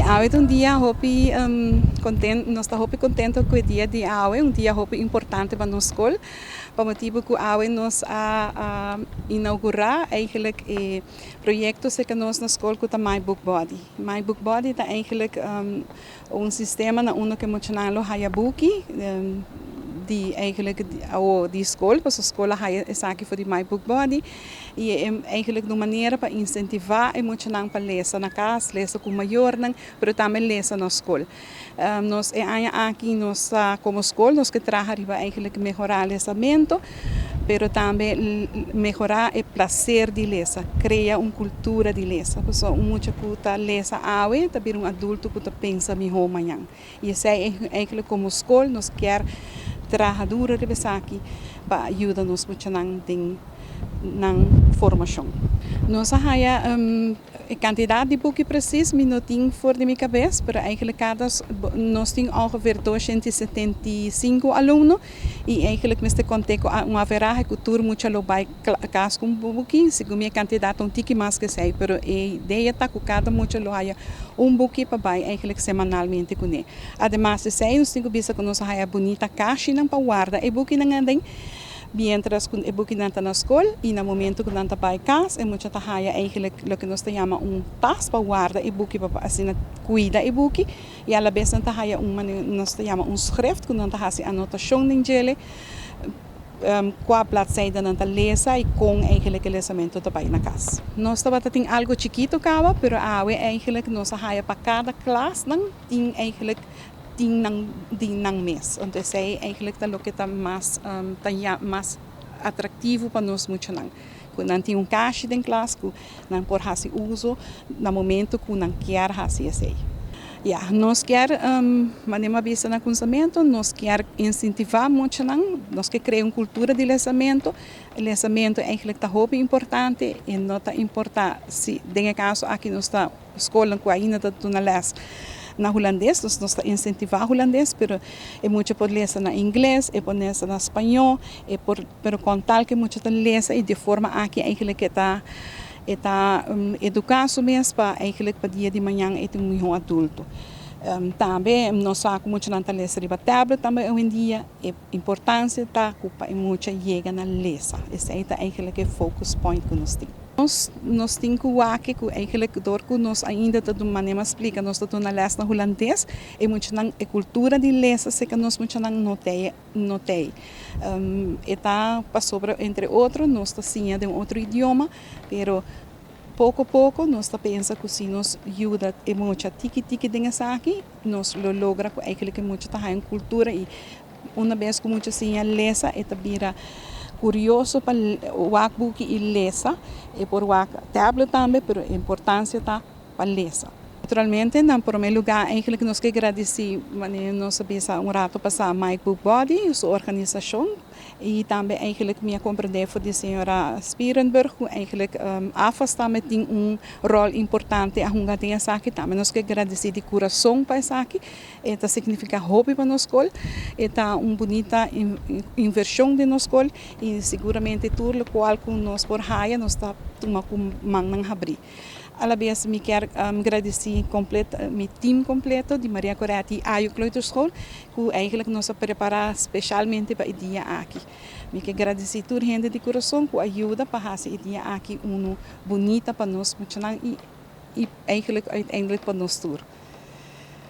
Hoje é um dia hopi contente, nós estamos contentes com o dia de hoje, um dia hopi importante para nossa escola, para motivo que hoje nós a inaugurar eigenlijk projetos que nós na escola com o My Book Body. My Book Body é eigenlijk sistema na que mocionalo Hayabuki, die eigenlijk die school, dus de school is aqui voor die My Book Body. E é eigenlijk uma maneira para incentivar emocional para lezer na casa, lezer com maior, mas também lezer na escola. Nós aqui nós como escola nós que trabalhamos eigenlijk melhorar o lezamento, mas também melhorar o prazer de lezer, criar uma cultura de lezer. Porque muita coisa lezer hoje, também adulto que pensa melhor amanhã. E isso é eigenlijk como escola nós quer trabalhadora de aqui para ajudar nos na formação. Nós há a quantidade de boeken precies, não tenho fora de minha cabeça, mas eigenlijk nós temos ongeveer 275 alunos e eigenlijk neste contexto uma veragem cultura muito lobai casa com boeking, segundo minha quantidade um tique mais que sei, mas a ideia está que cada muito loja boeking para vai eigenlijk semanalmente com ele. Además de sei, nós temos visto que nós há bonita caixa não para guardar e boeking não andem. Mientras que o book nanta na escola e no momento que nanta vai casa, é muito tahaya eigenlijk o que nós chamamos tas para guardar e book para assim cuida e book e a la vez nanta haya nós chamamos schrift que nanta hasi anotação nele qua bladzijde nanta lesa e com eigenlijk o lesamento também na casa. Nós tem algo chiquito cava, pero eigenlijk nós haya para cada classe não tem eigenlijk nang mês. Então, isso é eigenlijk o que está mais atrativo para nós muito não. Quando tem caixa em classe, que não por fazer uso no momento que não quer fazer isso. Nós quer manema vista no conhecimento, nós quer incentivar muito não, nós quer criar uma cultura de lesamento. O lesamento é eigenlijk muito importante e não está importante se tem caso aqui nós está escola que ainda está na les na holandês, nós incentivamos holandês, mas é muito por ler na inglês, é por ler na espanhol, é por contar que muito ler e de forma aqui eigenlijk está educado mesmo para eigenlijk para dia de manhã é um adulto. Também nós sabemos muito na letra de tablet também hoje em dia é importância tá culpa é muito chega na letra. Esse é eigenlijk o focus point que nós temos. Nós temos que eigenlijk door que nós ainda de uma maneira explica nós estamos na letra na holandês e muito na cultura de letra se que nós muito na notei. Está sobre entre outros nós está sim de outro idioma, pero pouco a pouco nós pensa que se nos ajuda e muito tiki dengue aqui nós lo logra que eigenlijk muito tá em cultura e uma vez que muito assim a letra e vira curioso para o book e letra e por o tablet também, pero a importância tá para letra. Naturalmente, em primeiro lugar, eigenlijk nós que agradecer, nós pensa rato passar My Book Body, sua organização, e também eigenlijk minha compreender for de senhora Spierenburg, eigenlijk afastamento tem rol importante a hunga tem essa aqui também nós que agradecer de coração para essa aqui, eta significa hobby para nós escola, eta bonita inversão de nós escola e seguramente tudo qual com nós por raia nós está toma com manang abrir. A vez me quero agradecer meu time completo de Maria Corretti Ayo Kleuterschool, que eigenlijk nós preparar especialmente para o dia aqui. Me quero agradecer toda a gente de coração que ajuda para fazer o dia aqui bonita para nós e eigenlijk uiteindelijk para nós todos.